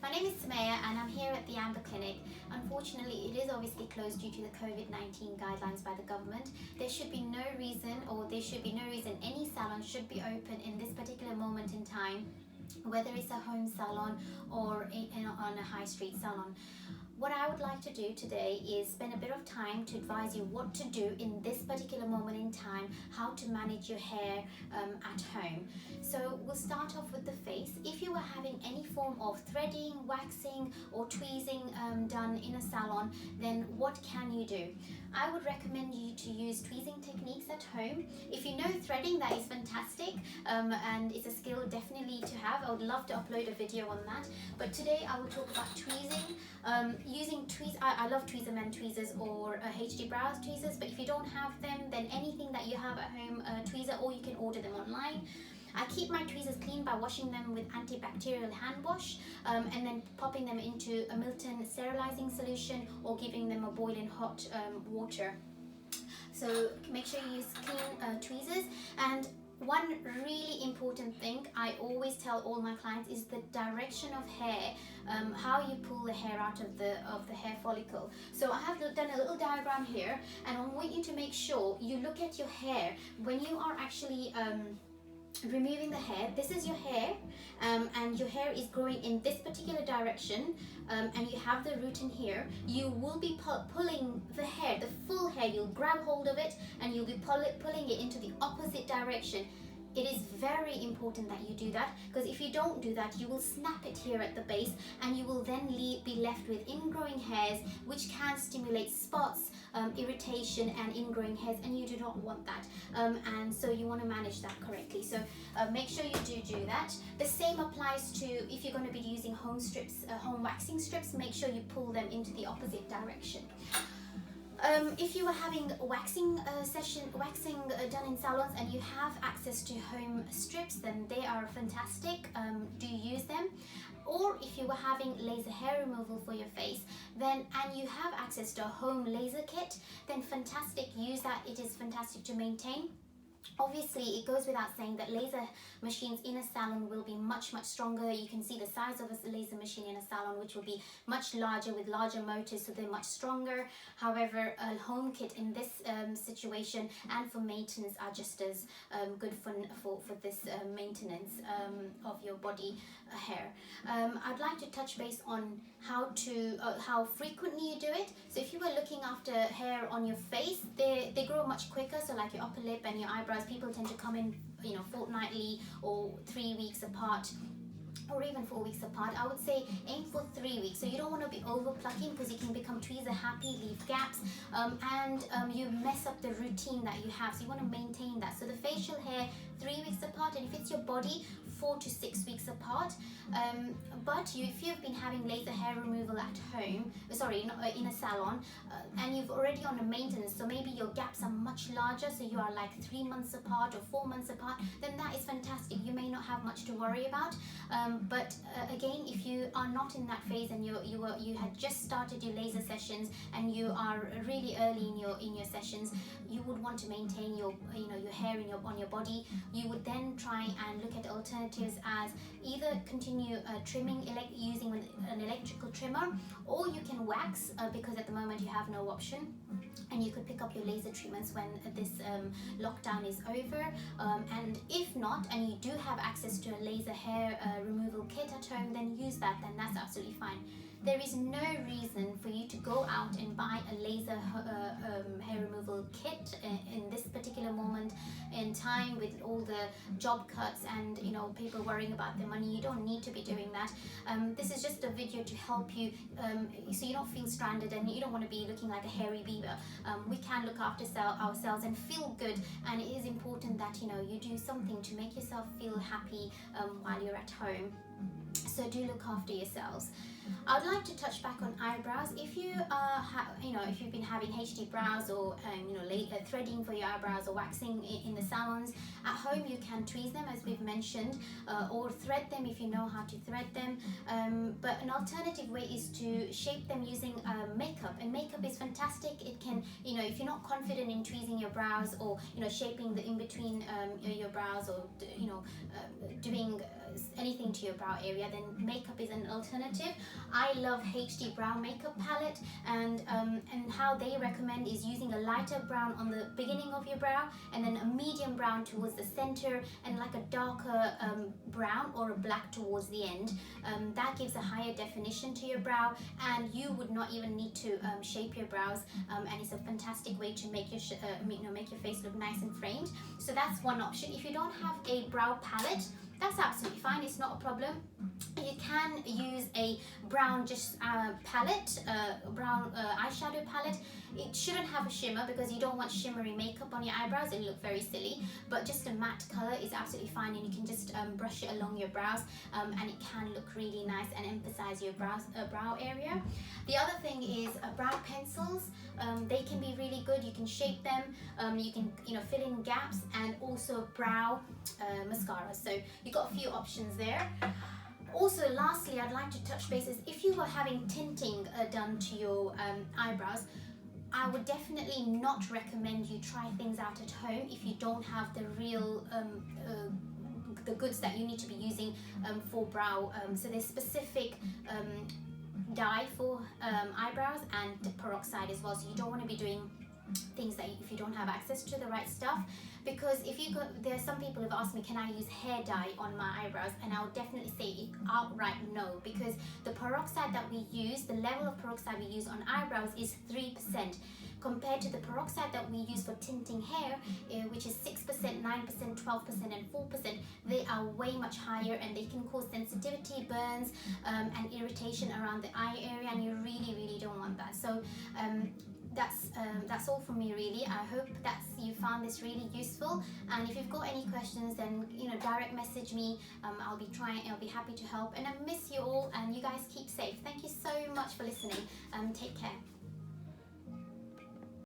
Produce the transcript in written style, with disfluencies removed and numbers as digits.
My name is Sumeya and I'm here at the Amber Clinic. Unfortunately, it is obviously closed due to the COVID-19 guidelines by the government. There should be no reason any salon should be open in this particular moment in time, whether it's a home salon or on a high street salon. What I would like to do today is spend a bit of time to advise you what to do in this particular moment in time, how to manage your hair at home. So we'll start off with the face. If you are having any form of threading, waxing or tweezing done in a salon, then what can you do? I would recommend you to use tweezing techniques at home. If you know threading, that is fantastic and it's a skill definitely to have. I would love to upload a video on that. But today I will talk about tweezing. I love Tweezerman tweezers or HD brows tweezers, but if you don't have them, then anything that you have at home tweezer, or you can order them online. I keep my tweezers clean by washing them with antibacterial hand wash and then popping them into a Milton sterilizing solution or giving them a boiling hot water. So make sure you use clean tweezers. And one really important thing I always tell all my clients is the direction of hair, how you pull the hair out of the hair follicle. So I have done a little diagram here, and I want you to make sure you look at your hair when you are actually removing the hair. This is your hair and your hair is growing in this particular direction and you have the root in here. You will be pulling the hair, the full hair, you'll grab hold of it and you'll be pulling it into the opposite direction. It is very important that you do that, because if you don't do that, you will snap it here at the base and you will then be left with ingrowing hairs, which can stimulate spots, irritation and ingrowing hairs, and you do not want that. And so you want to manage that correctly. So make sure you do that. The same applies to if you're going to be using home waxing strips. Make sure you pull them into the opposite direction. If you are having waxing done in salons and you have access to home strips, then they are fantastic. Do use them. Or if you were having laser hair removal for your face, then and you have access to a home laser kit, then fantastic, use that. It is fantastic to maintain. Obviously, it goes without saying that laser machines in a salon will be much stronger. You can see the size of a laser machine in a salon, which will be much larger with larger motors, so they're much stronger. However, a home kit in this situation and for maintenance are just as good for this maintenance of your body hair. I'd like to touch base on how frequently you do it. So if you were looking after hair on your face, they grow much quicker. So like your upper lip and your eyebrows, people tend to come in, fortnightly or 3 weeks apart, or even 4 weeks apart. I would say aim for 3 weeks. So you don't want to be over plucking, because you can become tweezer happy, leave gaps, and you mess up the routine that you have. So you want to maintain that. So the facial hair 3 weeks apart, and if it's your body, 4 to 6 weeks apart. But if you've been having laser hair removal at home, in a salon, and you've already on a maintenance, so maybe your gaps are much larger, so you are like 3 months apart or 4 months apart, then that is fantastic. You may not have much to worry about. But again, if you are not in that phase and you had just started your laser sessions and you are really early in your sessions, you would want to maintain your hair on your body. You would then try and look at alternatives as either continue trimming using an electrical trimmer, or you can wax because at the moment you have no option, and you could pick up your laser treatments when this lockdown is over. And if not, and you do have access to a laser hair removal kit at home, then use that. Then that's absolutely fine. There is no reason for you to go out and buy a laser hair removal kit in this particular moment in time, with all the job cuts and people worrying about their money. You don't need to be doing that. This is just a video to help you so you don't feel stranded and you don't want to be looking like a hairy beaver. We can look after ourselves and feel good, and it is important that you do something to make yourself feel happy while you're at home. So do look after yourselves. I'd like to touch back on eyebrows. If you if you've been having HD brows or threading for your eyebrows or waxing in the salons, at home you can tweeze them, as we've mentioned, or thread them if you know how to thread them. But an alternative way is to shape them using makeup, and makeup is fantastic. It can, if you're not confident in tweezing your brows or shaping the in between your brows, or doing anything to your brow area, then makeup is an alternative. I love HD brown makeup palette, and how they recommend is using a lighter brown on the beginning of your brow, and then a medium brown towards the center, and like a darker brown or a black towards the end. That gives a higher definition to your brow, and you would not even need to shape your brows, and it's a fantastic way to make your make your face look nice and framed. So that's one option. If you don't have a brow palette, that's absolutely fine, it's not a problem. You can use a brown palette, brown eyeshadow palette. It shouldn't have a shimmer because you don't want shimmery makeup on your eyebrows, it'll look very silly, but just a matte color is absolutely fine, and you can just brush it along your brows, and it can look really nice and emphasize your brow area. The other thing is brow pencils. They can be really good, you can shape them, you can fill in gaps, and also brow mascara. So you've got a few options there. Also, lastly, I'd like to touch bases, if you were having tinting done to your eyebrows, I would definitely not recommend you try things out at home if you don't have the real the goods that you need to be using for brow. So there's specific dye for eyebrows and peroxide as well, so you don't want to be doing things that if you don't have access to the right stuff. Because if you go, there are some people who've asked me, can I use hair dye on my eyebrows? And I would definitely say outright no, because the peroxide that we use, the level of peroxide we use on eyebrows is 3%, compared to the peroxide that we use for tinting hair, which is 6%, 9%, 12%, and 4%. They are way much higher, and they can cause sensitivity, burns, and irritation around the eye area, and you really don't want that. So that's all from me really. I hope that you found this really useful, and if you've got any questions, then direct message me. I'll be happy to help, and I miss you all, and you guys keep safe. Thank you so much for listening. Take care.